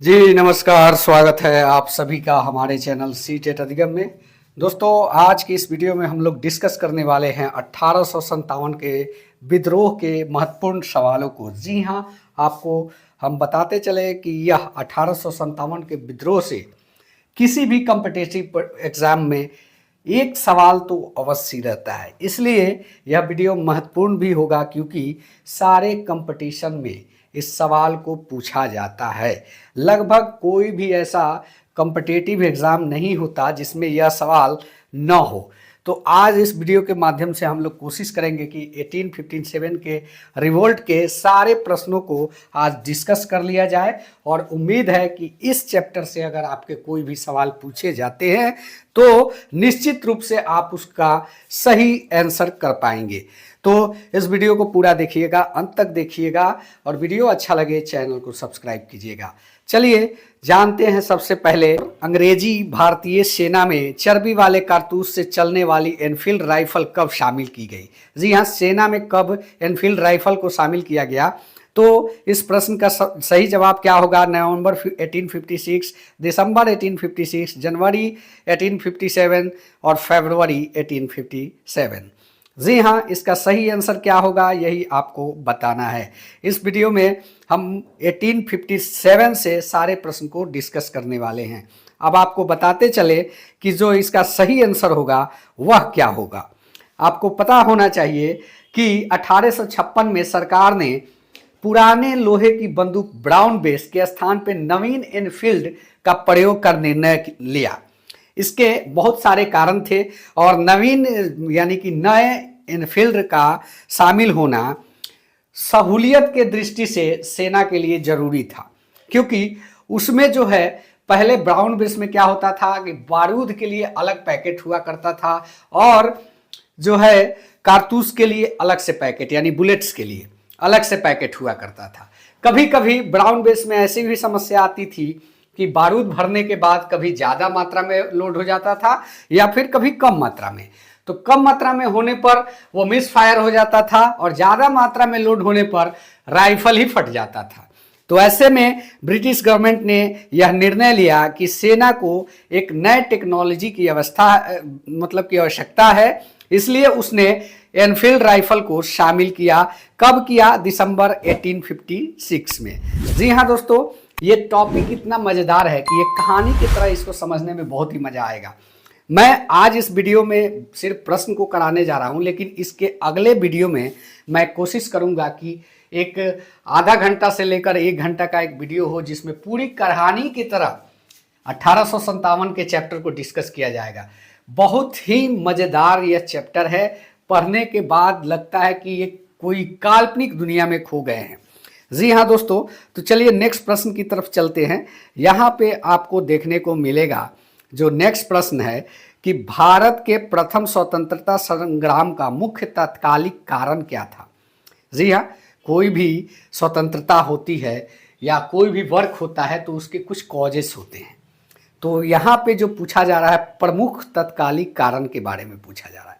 जी नमस्कार, स्वागत है आप सभी का हमारे चैनल सी टेट अधिगम में। दोस्तों, आज की इस वीडियो में हम लोग डिस्कस करने वाले हैं 1857 के विद्रोह के महत्वपूर्ण सवालों को। जी हाँ, आपको हम बताते चले कि यह 1857 के विद्रोह से किसी भी कॉम्पिटिटिव एग्जाम में एक सवाल तो अवश्य रहता है। इसलिए यह वीडियो महत्वपूर्ण भी होगा क्योंकि सारे कंपटीशन में इस सवाल को पूछा जाता है। लगभग कोई भी ऐसा कॉम्पिटिटिव एग्जाम नहीं होता जिसमें यह सवाल न हो। तो आज इस वीडियो के माध्यम से हम लोग कोशिश करेंगे कि 1857 के रिवोल्ट के सारे प्रश्नों को आज डिस्कस कर लिया जाए और उम्मीद है कि इस चैप्टर से अगर आपके कोई भी सवाल पूछे जाते हैं तो निश्चित रूप से आप उसका सही आंसर कर पाएंगे। तो इस वीडियो को पूरा देखिएगा, अंत तक देखिएगा और वीडियो अच्छा लगे चैनल को सब्सक्राइब कीजिएगा। चलिए जानते हैं। सबसे पहले अंग्रेजी भारतीय सेना में चर्बी वाले कारतूस से चलने वाली एनफील्ड राइफल कब शामिल की गई? जी हाँ, सेना में कब एनफील्ड राइफल को शामिल किया गया? तो इस प्रश्न का सही जवाब क्या होगा? नवंबर 1856, दिसंबर 1856, जनवरी 1857 और फरवरी 1857। जी हाँ, इसका सही आंसर क्या होगा यही आपको बताना है। इस वीडियो में हम 1857 से सारे प्रश्न को डिस्कस करने वाले हैं। अब आपको बताते चले कि जो इसका सही आंसर होगा वह क्या होगा। आपको पता होना चाहिए कि 1856 में सरकार ने पुराने लोहे की बंदूक ब्राउन बेस के स्थान पर नवीन एनफील्ड का प्रयोग का निर्णय लिया। इसके बहुत सारे कारण थे और नवीन यानी कि नए एनफील्ड का शामिल होना सहूलियत के दृष्टि से सेना के लिए जरूरी था, क्योंकि उसमें जो है पहले ब्राउन बेस में क्या होता था कि बारूद के लिए अलग पैकेट हुआ करता था और जो है कारतूस के लिए अलग से पैकेट यानी बुलेट्स के लिए अलग से पैकेट हुआ करता था। कभी कभी ब्राउन बेस में ऐसी भी समस्या आती थी कि बारूद भरने के बाद कभी ज़्यादा मात्रा में लोड हो जाता था या फिर कभी कम मात्रा में। तो कम मात्रा में होने पर वो मिस फायर हो जाता था और ज़्यादा मात्रा में लोड होने पर राइफल ही फट जाता था। तो ऐसे में ब्रिटिश गवर्नमेंट ने यह निर्णय लिया कि सेना को एक नए टेक्नोलॉजी की की आवश्यकता है। इसलिए उसने एनफील्ड राइफल को शामिल किया। कब किया? दिसंबर 1856 में। जी हाँ दोस्तों, ये टॉपिक इतना मज़ेदार है कि एक कहानी की तरह इसको समझने में बहुत ही मज़ा आएगा। मैं आज इस वीडियो में सिर्फ प्रश्न को कराने जा रहा हूं, लेकिन इसके अगले वीडियो में मैं कोशिश करूंगा कि एक आधा घंटा से लेकर 1 घंटा का एक वीडियो हो जिसमें पूरी कहानी की तरह 1857 के चैप्टर को डिस्कस किया जाएगा। बहुत ही मज़ेदार यह चैप्टर है। पढ़ने के बाद लगता है कि ये कोई काल्पनिक दुनिया में खो गए हैं। जी हाँ दोस्तों, तो चलिए नेक्स्ट प्रश्न की तरफ चलते हैं। यहाँ पे आपको देखने को मिलेगा जो नेक्स्ट प्रश्न है कि भारत के प्रथम स्वतंत्रता संग्राम का मुख्य तात्कालिक कारण क्या था? जी हाँ, कोई भी स्वतंत्रता होती है या कोई भी वर्क होता है तो उसके कुछ कॉजेस होते हैं। तो यहाँ पे जो पूछा जा रहा है प्रमुख तत्कालिक कारण के बारे में पूछा जा रहा है।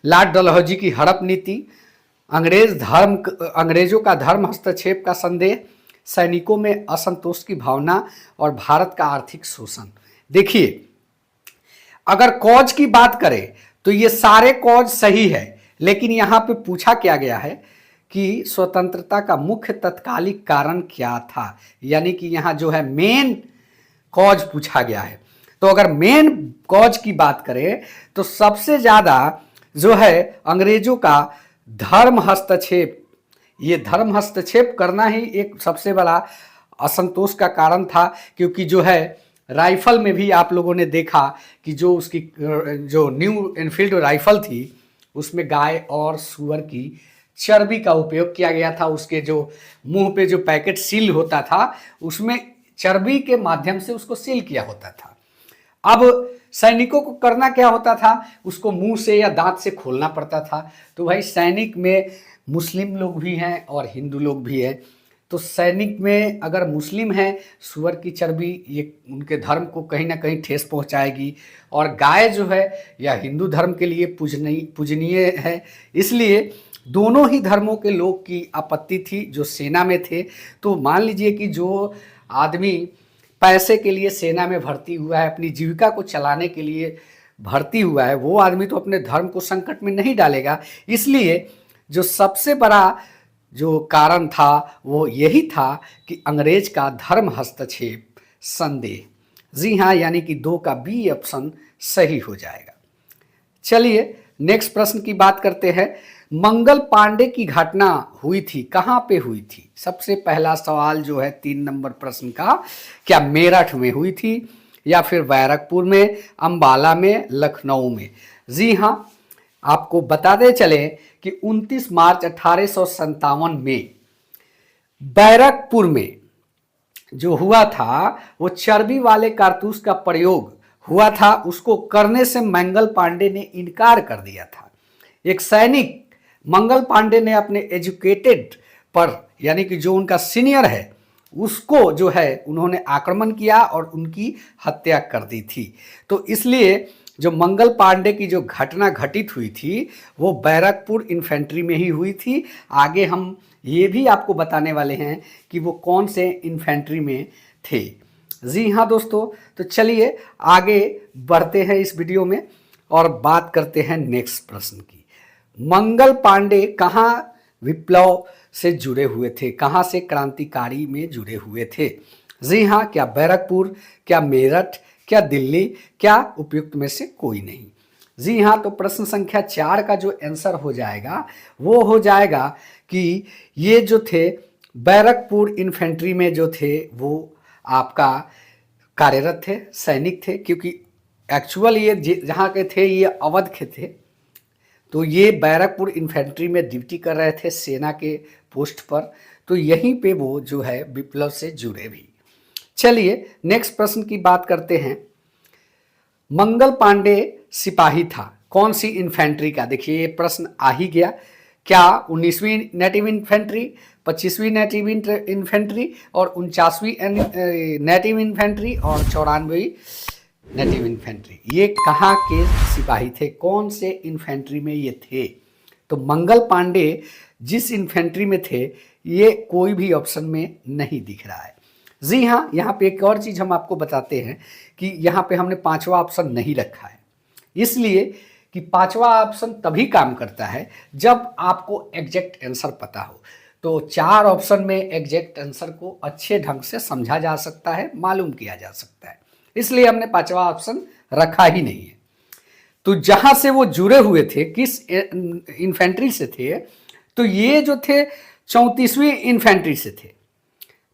लॉर्ड डलहौजी की हड़प नीति, अंग्रेजों का धर्म हस्तक्षेप का संदेह, सैनिकों में असंतोष की भावना और भारत का आर्थिक शोषण। देखिए, अगर कॉज की बात करें तो ये सारे कॉज सही है, लेकिन यहाँ पे पूछा क्या गया है कि स्वतंत्रता का मुख्य तत्कालिक कारण क्या था, यानी कि यहाँ जो है मेन कॉज पूछा गया है। तो अगर मेन कॉज की बात करें तो सबसे ज़्यादा जो है अंग्रेजों का धर्म हस्तक्षेप, ये धर्म हस्तक्षेप करना ही एक सबसे बड़ा असंतोष का कारण था। क्योंकि जो है राइफल में भी आप लोगों ने देखा कि जो उसकी जो न्यू एनफील्ड राइफल थी उसमें गाय और सुअर की चर्बी का उपयोग किया गया था। उसके जो मुंह पे जो पैकेट सील होता था उसमें चर्बी के माध्यम से उसको सील किया होता था। अब सैनिकों को करना क्या होता था? उसको मुंह से या दांत से खोलना पड़ता था। तो भाई सैनिक में मुस्लिम लोग भी हैं और हिंदू लोग भी हैं। तो सैनिक में अगर मुस्लिम है, सुअर की चर्बी ये उनके धर्म को कहीं ना कहीं ठेस पहुंचाएगी और गाय जो है या हिंदू धर्म के लिए पूजनीय है। इसलिए दोनों ही धर्मों के लोग की आपत्ति थी जो सेना में थे। तो मान लीजिए कि जो आदमी पैसे के लिए सेना में भर्ती हुआ है, अपनी जीविका को चलाने के लिए भर्ती हुआ है, वो आदमी तो अपने धर्म को संकट में नहीं डालेगा। इसलिए जो सबसे बड़ा जो कारण था वो यही था कि अंग्रेज का धर्म हस्तक्षेप संदेह। जी हाँ, यानी कि 2 का बी ऑप्शन सही हो जाएगा। चलिए नेक्स्ट प्रश्न की बात करते हैं। मंगल पांडे की घटना हुई थी, कहाँ पे हुई थी? सबसे पहला सवाल जो है 3 नंबर प्रश्न का, क्या मेरठ में हुई थी या फिर बैरकपुर में, अंबाला में, लखनऊ में? जी हाँ, आपको बताते चले कि 29 मार्च 1857 में बैरकपुर में जो हुआ था वो चर्बी वाले कारतूस का प्रयोग हुआ था, उसको करने से मंगल पांडे ने इनकार कर दिया था। एक सैनिक मंगल पांडे ने अपने एजुकेटेड पर, यानी कि जो उनका सीनियर है, उसको जो है उन्होंने आक्रमण किया और उनकी हत्या कर दी थी। तो इसलिए जो मंगल पांडे की जो घटना घटित हुई थी वो बैरकपुर इन्फेंट्री में ही हुई थी। आगे हम ये भी आपको बताने वाले हैं कि वो कौन से इन्फेंट्री में थे। जी हाँ दोस्तों, तो चलिए आगे बढ़ते हैं इस वीडियो में और बात करते हैं नेक्स्ट प्रश्न की। मंगल पांडे कहाँ विप्लव से जुड़े हुए थे, कहाँ से क्रांतिकारी में जुड़े हुए थे? जी हाँ, क्या बैरकपुर, क्या मेरठ, क्या दिल्ली, क्या उपयुक्त में से कोई नहीं? जी हाँ, तो प्रश्न संख्या 4 का जो आंसर हो जाएगा वो हो जाएगा कि ये जो थे बैरकपुर इन्फेंट्री में जो थे वो आपका कार्यरत थे, सैनिक थे, क्योंकि एक्चुअल ये जहाँ के थे ये अवध के थे। तो ये बैरकपुर इन्फेंट्री में ड्यूटी कर रहे थे सेना के पोस्ट पर, तो यहीं पे वो जो है विप्लव से जुड़े भी। चलिए नेक्स्ट प्रश्न की बात करते हैं। मंगल पांडे सिपाही था कौन सी इन्फेंट्री का? देखिए ये प्रश्न आ ही गया। क्या 19वीं नेटिव इन्फेंट्री, 25वीं नेटिव इन्फेंट्री और 49वीं नेटिव इन्फेंट्री और 94वीं नेटिव इन्फेंट्री, ये कहाँ के सिपाही थे, कौन से इन्फेंट्री में ये थे? तो मंगल पांडे जिस इन्फेंट्री में थे ये कोई भी ऑप्शन में नहीं दिख रहा है। जी हाँ, यहाँ पे एक और चीज़ हम आपको बताते हैं कि यहाँ पे हमने 5वां ऑप्शन नहीं रखा है, इसलिए कि 5वां ऑप्शन तभी काम करता है जब आपको एग्जैक्ट आंसर पता हो। तो 4 ऑप्शन में एग्जैक्ट आंसर को अच्छे ढंग से समझा जा सकता है, मालूम किया जा सकता है, इसलिए हमने 5वां ऑप्शन रखा ही नहीं है। तो जहां से वो जुड़े हुए थे, किस इन्फेंट्री से थे, तो ये जो थे 34वीं इन्फेंट्री से थे।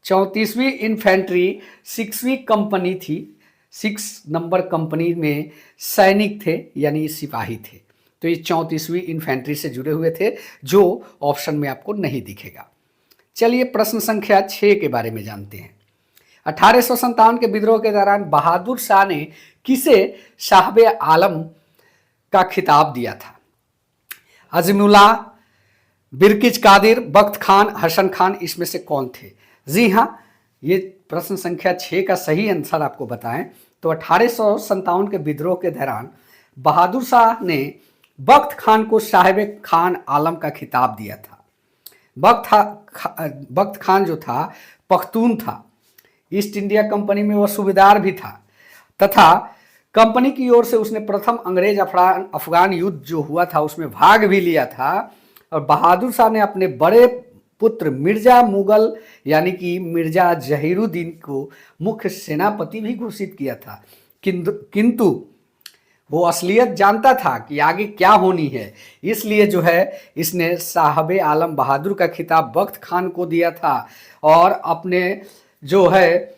34वीं इन्फेंट्री 6वीं कंपनी थी, 6 नंबर कंपनी में सैनिक थे यानी सिपाही थे। तो ये 34वीं इन्फेंट्री से जुड़े हुए थे जो ऑप्शन में आपको नहीं दिखेगा। चलिए प्रश्न संख्या 6 के बारे में जानते हैं। 1857 के विद्रोह के दौरान बहादुर शाह ने किसे साहबे आलम का खिताब दिया था? अज़ीमुल्लाह, बिरकिज कादिर, बख्त खान, हसन खान, इसमें से कौन थे? जी हाँ, ये प्रश्न संख्या 6 का सही आंसर आपको बताएं तो 1857 के विद्रोह के दौरान बहादुर शाह ने बख्त खान को साहिब खान आलम का खिताब दिया था। बख्त खान जो था पख्तून था, ईस्ट इंडिया कंपनी में वह सूबेदार भी था तथा कंपनी की ओर से उसने प्रथम अंग्रेज अफगान युद्ध जो हुआ था उसमें भाग भी लिया था। और बहादुर शाह ने अपने बड़े पुत्र मिर्जा मुगल यानी कि मिर्जा जहीरुद्दीन को मुख्य सेनापति भी घोषित किया था, किंतु वो असलियत जानता था कि आगे क्या होनी है, इसलिए जो है इसने साहबे आलम बहादुर का खिताब बख्त खान को दिया था और अपने जो है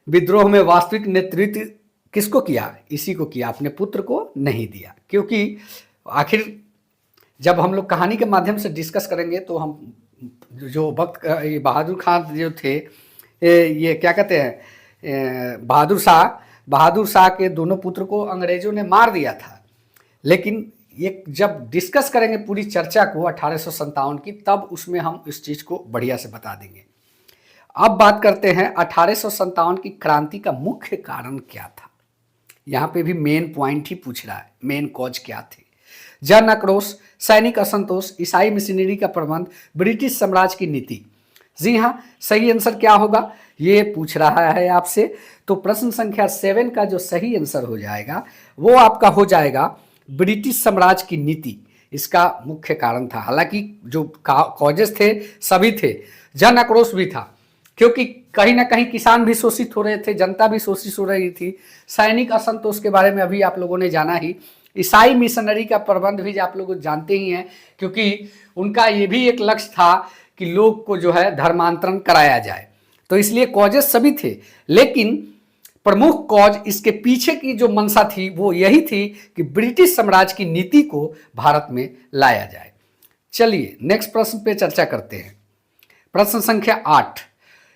विद्रोह में वास्तविक नेतृत्व किसको किया? इसी को किया, अपने पुत्र को नहीं दिया। क्योंकि आखिर जब हम लोग कहानी के माध्यम से डिस्कस करेंगे तो हम जो बहादुर खान जो थे, ये क्या कहते हैं, बहादुर शाह के दोनों पुत्र को अंग्रेजों ने मार दिया था। लेकिन ये जब डिस्कस करेंगे पूरी चर्चा को 1857 की, तब उसमें हम इस चीज़ को बढ़िया से बता देंगे। अब बात करते हैं 1857 की क्रांति का मुख्य कारण क्या था। यहाँ पे भी मेन पॉइंट ही पूछ रहा है, मेन कॉज क्या थे? जन आक्रोश, सैनिक असंतोष, ईसाई मिशनरी का प्रबंध, ब्रिटिश साम्राज्य की नीति। जी हाँ, सही आंसर क्या होगा ये पूछ रहा है आपसे। तो प्रश्न संख्या 7 का जो सही आंसर हो जाएगा वो आपका हो जाएगा ब्रिटिश साम्राज्य की नीति। इसका मुख्य कारण था। हालांकि जो कॉजेस थे सभी थे, जन आक्रोश भी था, क्योंकि कहीं ना कहीं किसान भी शोषित हो रहे थे, जनता भी शोषित हो रही थी, सैनिक असंतोष के बारे में अभी आप लोगों ने जाना ही, ईसाई मिशनरी का प्रबंध भी आप लोग जानते ही हैं, क्योंकि उनका ये भी एक लक्ष्य था कि लोग को जो है धर्मांतरण कराया जाए। तो इसलिए कॉजेस सभी थे, लेकिन प्रमुख कॉज इसके पीछे की जो मंशा थी वो यही थी कि ब्रिटिश साम्राज्य की नीति को भारत में लाया जाए। चलिए नेक्स्ट प्रश्न पे चर्चा करते हैं। प्रश्न संख्या 8,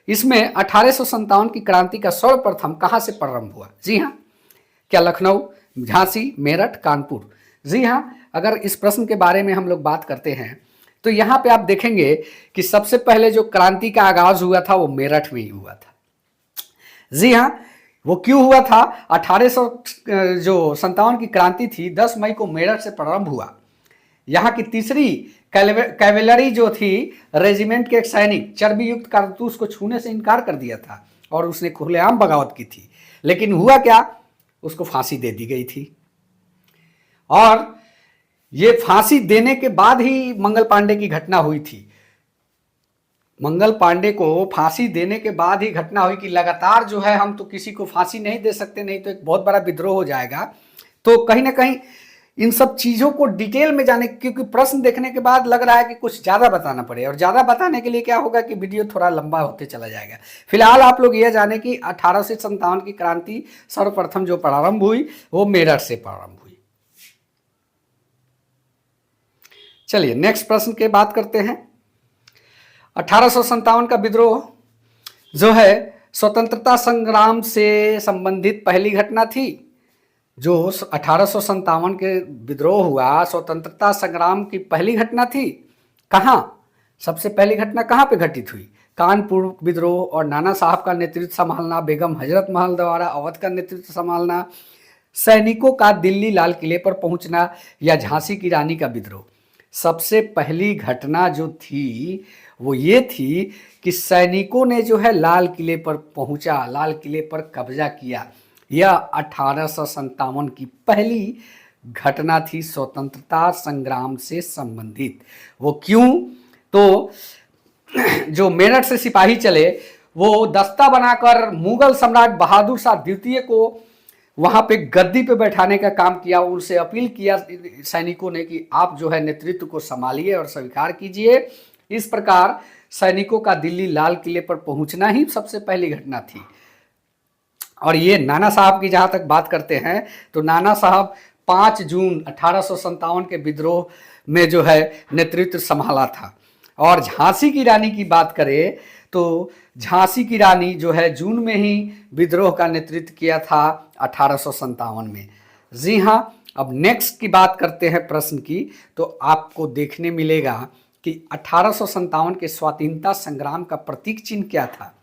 इसमें 1857 की क्रांति का सर्वप्रथम कहां से प्रारंभ हुआ? जी हाँ, क्या लखनऊ, झांसी, मेरठ, कानपुर? जी हाँ, अगर इस प्रश्न के बारे में हम लोग बात करते हैं तो यहाँ पे आप देखेंगे कि सबसे पहले जो क्रांति का आगाज हुआ था वो मेरठ में ही हुआ था। जी हाँ, वो क्यों हुआ था? 1857 की क्रांति थी, 10 मई को मेरठ से प्रारंभ हुआ। यहाँ की तीसरी कैवेलरी जो थी रेजिमेंट के एक सैनिक चर्बी युक्त कारतूस को छूने से इनकार कर दिया था और उसने खुलेआम बगावत की थी, लेकिन हुआ क्या, उसको फांसी दे दी गई थी। और ये फांसी देने के बाद ही मंगल पांडे की घटना हुई थी। मंगल पांडे को फांसी देने के बाद ही घटना हुई कि लगातार जो है हम तो किसी को फांसी नहीं दे सकते, नहीं तो एक बहुत बड़ा विद्रोह हो जाएगा। तो कहीं ना कहीं इन सब चीजों को डिटेल में जाने, क्योंकि प्रश्न देखने के बाद लग रहा है कि कुछ ज्यादा बताना पड़े, और ज्यादा बताने के लिए क्या होगा कि वीडियो थोड़ा लंबा होते चला जाएगा। फिलहाल आप लोग यह जाने कि 1857 की क्रांति सर्वप्रथम जो प्रारंभ हुई वो मेरठ से प्रारंभ हुई। चलिए नेक्स्ट प्रश्न के बात करते हैं। 1857 का विद्रोह जो है स्वतंत्रता संग्राम से संबंधित पहली घटना थी। जो 1857 के विद्रोह हुआ स्वतंत्रता संग्राम की पहली घटना थी। कहाँ? सबसे पहली घटना कहाँ पे घटित हुई? कानपुर विद्रोह और नाना साहब का नेतृत्व संभालना, बेगम हजरत महल द्वारा अवध का नेतृत्व संभालना, सैनिकों का दिल्ली लाल किले पर पहुंचना, या झांसी की रानी का विद्रोह। सबसे पहली घटना जो थी वो ये थी कि सैनिकों ने जो है लाल किले पर पहुंचा, लाल किले पर कब्जा किया। यह 1857 की पहली घटना थी स्वतंत्रता संग्राम से संबंधित। वो क्यों? तो जो मेरठ से सिपाही चले वो दस्ता बनाकर मुगल सम्राट बहादुर शाह द्वितीय को वहां पे गद्दी पे बैठाने का काम किया। उनसे अपील किया सैनिकों ने कि आप जो है नेतृत्व को संभालिए और स्वीकार कीजिए। इस प्रकार सैनिकों का दिल्ली लाल किले पर पहुंचना ही सबसे पहली घटना थी। और ये नाना साहब की जहां तक बात करते हैं तो नाना साहब 5 जून 1857 के विद्रोह में जो है नेतृत्व संभाला था। और झांसी की रानी की बात करें तो झांसी की रानी जो है जून में ही विद्रोह का नेतृत्व किया था 1857 में। जी हाँ, अब नेक्स्ट की बात करते हैं प्रश्न की, तो आपको देखने मिलेगा कि 1857 के स्वाधीनता संग्राम का प्रतीक चिन्ह क्या था?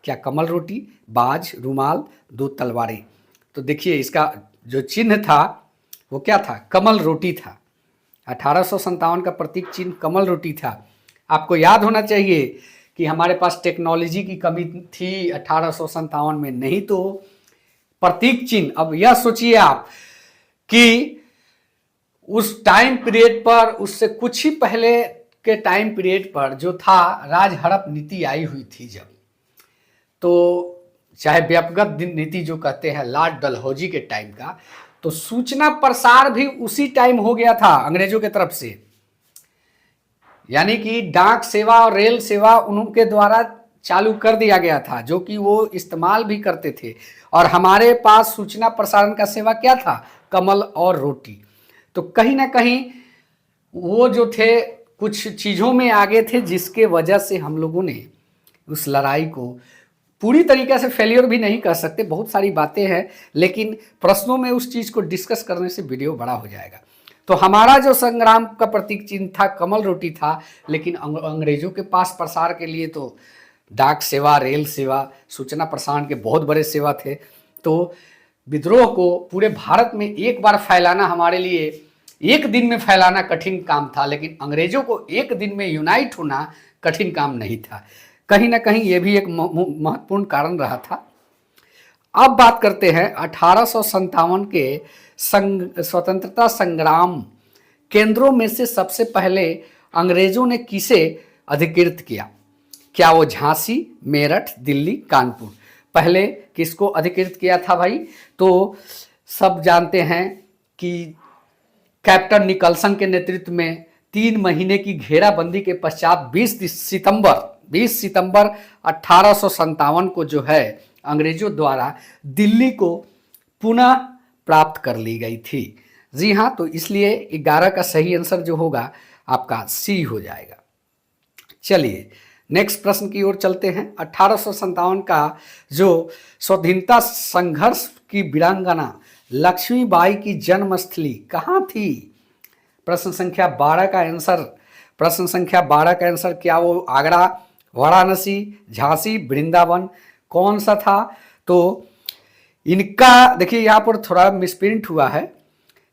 क्या कमल रोटी, बाज, रुमाल, 2 तलवारें? तो देखिए इसका जो चिन्ह था वो क्या था? कमल रोटी था। 1857 का प्रतीक चिन्ह कमल रोटी था। आपको याद होना चाहिए कि हमारे पास टेक्नोलॉजी की कमी थी 1857 में, नहीं तो प्रतीक चिन्ह। अब यह सोचिए आप कि उस टाइम पीरियड पर, उससे कुछ ही पहले के टाइम पीरियड पर जो था राज हड़प नीति आई हुई थी जब, तो चाहे व्यक्तिगत नीति जो कहते हैं लॉर्ड डलहौजी के टाइम का, तो सूचना प्रसार भी उसी टाइम हो गया था अंग्रेजों की तरफ से। यानी कि डाक सेवा और रेल सेवा उनके द्वारा चालू कर दिया गया था, जो कि वो इस्तेमाल भी करते थे। और हमारे पास सूचना प्रसारण का सेवा क्या था? कमल और रोटी। तो कहीं ना कहीं वो जो थे कुछ चीज़ों में आगे थे, जिसके वजह से हम लोगों ने उस लड़ाई को पूरी तरीके से फेलियर भी नहीं कर सकते, बहुत सारी बातें हैं, लेकिन प्रश्नों में उस चीज़ को डिस्कस करने से वीडियो बड़ा हो जाएगा। तो हमारा जो संग्राम का प्रतीक चिन्ह था कमल रोटी था, लेकिन अंग्रेजों के पास प्रसार के लिए तो डाक सेवा, रेल सेवा, सूचना प्रसारण के बहुत बड़े सेवा थे। तो विद्रोह को पूरे भारत में एक बार फैलाना हमारे लिए एक दिन में फैलाना कठिन काम था, लेकिन अंग्रेजों को एक दिन में यूनाइट होना कठिन काम नहीं था। कहीं ना कहीं ये भी एक महत्वपूर्ण कारण रहा था। अब बात करते हैं 1857 के स्वतंत्रता संग्राम केंद्रों में से सबसे पहले अंग्रेजों ने किसे अधिकृत किया? क्या वो झांसी, मेरठ, दिल्ली, कानपुर? पहले किसको अधिकृत किया था भाई? तो सब जानते हैं कि कैप्टन निकलसन के नेतृत्व में 3 महीने की घेराबंदी के पश्चात 20 सितंबर 1857 को जो है अंग्रेजों द्वारा दिल्ली को पुनः प्राप्त कर ली गई थी। जी हाँ, तो इसलिए 11 का सही आंसर जो होगा आपका सी हो जाएगा। चलिए नेक्स्ट प्रश्न की ओर चलते हैं। 1857 का जो स्वाधीनता संघर्ष की वीरांगना लक्ष्मीबाई की जन्मस्थली कहाँ थी? प्रश्न संख्या 12 का आंसर क्या वो आगरा, वाराणसी, झांसी, वृंदावन कौन सा था? तो इनका देखिए यहाँ पर थोड़ा मिसप्रिंट हुआ है।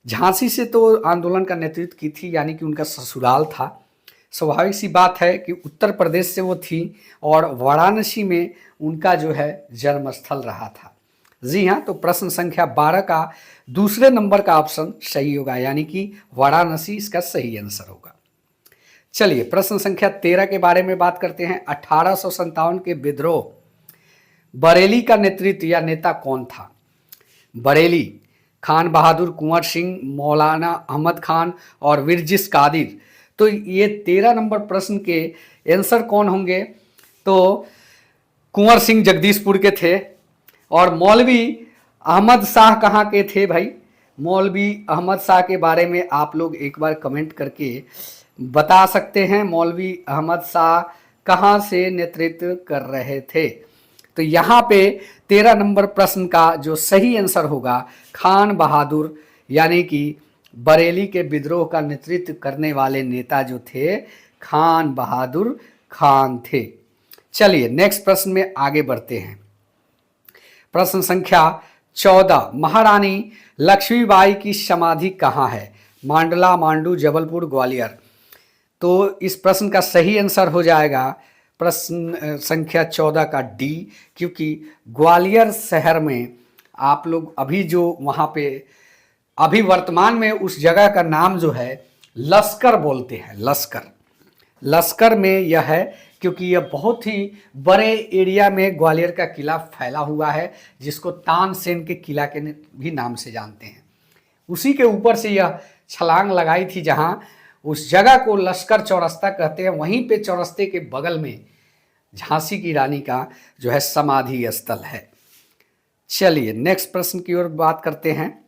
झांसी से तो आंदोलन का नेतृत्व की थी, यानी कि उनका ससुराल था। स्वाभाविक सी बात है कि उत्तर प्रदेश से वो थी और वाराणसी में उनका जो है जन्मस्थल रहा था। जी हाँ, तो प्रश्न संख्या 12 का दूसरे नंबर का ऑप्शन सही होगा, यानी कि वाराणसी इसका सही आंसर होगा। चलिए प्रश्न संख्या 13 के बारे में बात करते हैं। 1857 के विद्रोह बरेली का नेतृत्व या नेता कौन था? बरेली खान बहादुर, कुंवर सिंह, मौलाना अहमद खान और विरजिस कादिर। तो ये 13 नंबर प्रश्न के आंसर कौन होंगे? तो कुंवर सिंह जगदीशपुर के थे। और मौलवी अहमद शाह कहाँ के थे भाई? मौलवी अहमद शाह के बारे में आप लोग एक बार कमेंट करके बता सकते हैं। मौलवी अहमद शाह कहाँ से नेतृत्व कर रहे थे? तो यहाँ पे 13 नंबर प्रश्न का जो सही आंसर होगा खान बहादुर, यानी कि बरेली के विद्रोह का नेतृत्व करने वाले नेता जो थे खान बहादुर खान थे। चलिए नेक्स्ट प्रश्न में आगे बढ़ते हैं। प्रश्न संख्या 14, महारानी लक्ष्मीबाई की समाधि कहाँ है? मांडला, मांडू, जबलपुर, ग्वालियर। तो इस प्रश्न का सही आंसर हो जाएगा प्रश्न संख्या 14 का डी, क्योंकि ग्वालियर शहर में आप लोग अभी जो वहाँ पे अभी वर्तमान में उस जगह का नाम जो है लश्कर बोलते हैं। लश्कर में यह है क्योंकि यह बहुत ही बड़े एरिया में ग्वालियर का किला फैला हुआ है, जिसको तानसेन के किला के भी नाम से जानते हैं। उसी के ऊपर से यह छलांग लगाई थी, जहाँ उस जगह को लश्कर चौरस्ता कहते हैं। वहीं पे चौरस्ते के बगल में झांसी की रानी का जो है समाधि स्थल है। चलिए नेक्स्ट प्रश्न की ओर बात करते हैं।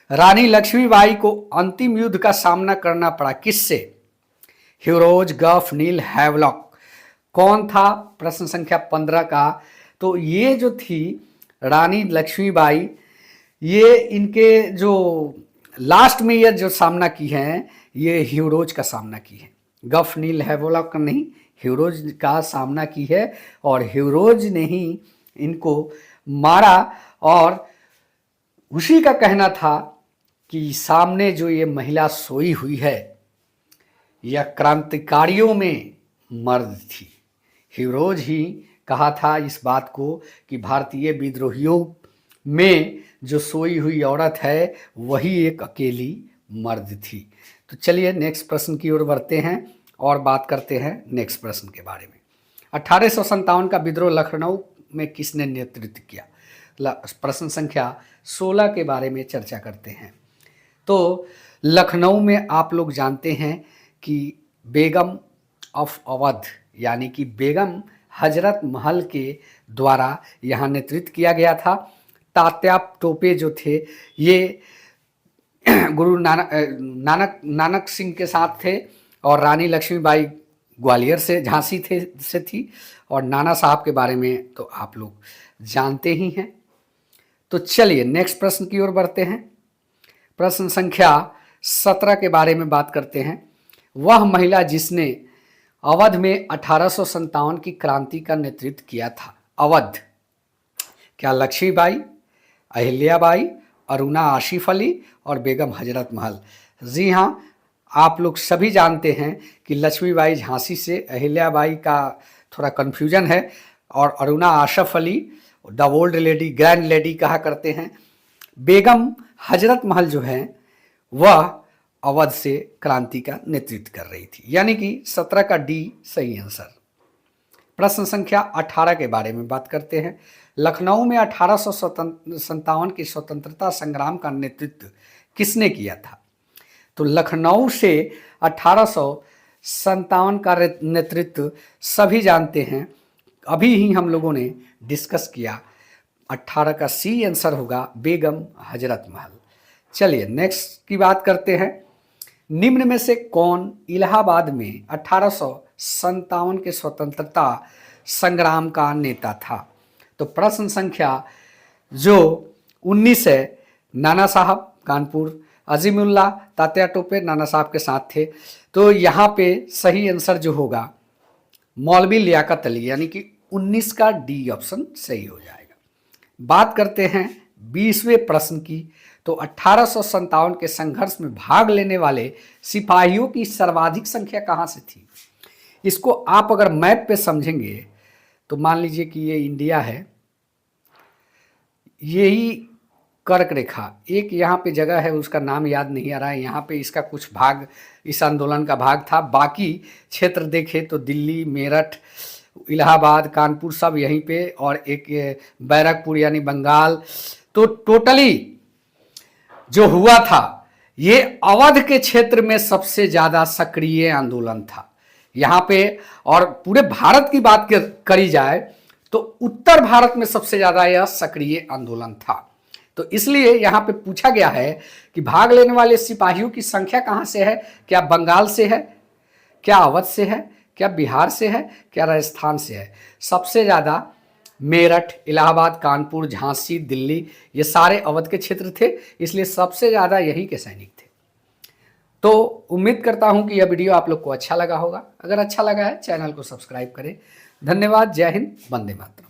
रानी लक्ष्मीबाई को अंतिम युद्ध का सामना करना पड़ा किससे? ह्यूरोज, गफ, नील, हैवलॉक कौन था? प्रश्न संख्या 15 का। तो ये जो थी रानी लक्ष्मीबाई, ये इनके जो लास्ट में ये जो सामना की हैं, ये ह्यूरोज का सामना की है। गफ, नील, हैवलॉक का नहीं, ह्यूरोज का सामना की है। और ह्यूरोज ने ही इनको मारा। और उसी का कहना था कि सामने जो ये महिला सोई हुई है, यह क्रांतिकारियों में मर्द थी। ह्यूरोज ही कहा था इस बात को कि भारतीय विद्रोहियों में जो सोई हुई औरत है वही एक अकेली मर्द थी। तो चलिए नेक्स्ट प्रश्न की ओर बढ़ते हैं और बात करते हैं नेक्स्ट प्रश्न के बारे में। 1857 का विद्रोह लखनऊ में किसने नेतृत्व किया? प्रश्न संख्या 16 के बारे में चर्चा करते हैं। तो लखनऊ में आप लोग जानते हैं कि बेगम ऑफ अवध, यानी कि बेगम हजरत महल के द्वारा यहाँ नेतृत्व किया गया था। तात्या टोपे जो थे ये गुरु नानक सिंह के साथ थे। और रानी लक्ष्मीबाई ग्वालियर से झांसी से थी। और नाना साहब के बारे में तो आप लोग जानते ही हैं। तो चलिए नेक्स्ट प्रश्न की ओर बढ़ते हैं। प्रश्न संख्या 17 के बारे में बात करते हैं। वह महिला जिसने अवध में 1857 की क्रांति का नेतृत्व किया था। अवध, क्या लक्ष्मीबाई, अहिल्याबाई, अरुणा आसिफ अली और बेगम हजरत महल? जी हाँ, आप लोग सभी जानते हैं कि लक्ष्मीबाई झांसी से, अहिल्याबाई का थोड़ा कन्फ्यूजन है। और Aruna Asaf Ali the old lady, grand lady कहा करते हैं। बेगम हजरत महल जो है वह अवध से क्रांति का नेतृत्व कर रही थी, यानी कि 17 का डी सही आंसर। प्रश्न संख्या 18 के बारे में बात करते हैं। लखनऊ में 1857 की स्वतंत्रता संग्राम का नेतृत्व किसने किया था? तो लखनऊ से 1857 का नेतृत्व सभी जानते हैं, अभी ही हम लोगों ने डिस्कस किया। 18 का सी आंसर होगा बेगम हजरत महल। चलिए नेक्स्ट की बात करते हैं। निम्न में से कौन इलाहाबाद में 1857 के स्वतंत्रता संग्राम का नेता था? तो प्रश्न संख्या जो 19 है, नाना साहब कानपुर, अजीमुल्ला तात्या टोपे नाना साहब के साथ थे। तो यहाँ पे सही आंसर जो होगा मौलवी लियाकत अली, यानी कि 19 का डी ऑप्शन सही हो जाएगा। बात करते हैं 20वें प्रश्न की। तो 1857 के संघर्ष में भाग लेने वाले सिपाहियों की सर्वाधिक संख्या कहाँ से थी? इसको आप अगर मैप पे समझेंगे तो मान लीजिए कि ये इंडिया है, यही कर्क रेखा, एक यहाँ पे जगह है उसका नाम याद नहीं आ रहा है, यहाँ पे इसका कुछ भाग इस आंदोलन का भाग था। बाकी क्षेत्र देखे तो दिल्ली, मेरठ, इलाहाबाद, कानपुर सब यहीं पे, और एक बैरकपुर यानी बंगाल। तो टोटली जो हुआ था ये अवध के क्षेत्र में सबसे ज़्यादा सक्रिय आंदोलन था यहाँ पे। और पूरे भारत की बात करी जाए तो उत्तर भारत में सबसे ज़्यादा यह सक्रिय आंदोलन था। तो इसलिए यहाँ पे पूछा गया है कि भाग लेने वाले सिपाहियों की संख्या कहाँ से है? क्या बंगाल से है, क्या अवध से है, क्या बिहार से है, क्या राजस्थान से है? सबसे ज़्यादा मेरठ, इलाहाबाद, कानपुर, झांसी, दिल्ली, ये सारे अवध के क्षेत्र थे, इसलिए सबसे ज़्यादा यही के सैनिक थे। तो उम्मीद करता हूँ कि यह वीडियो आप लोग को अच्छा लगा होगा। अगर अच्छा लगा है चैनल को सब्सक्राइब करें। धन्यवाद। जय हिंद, वंदे मातरम।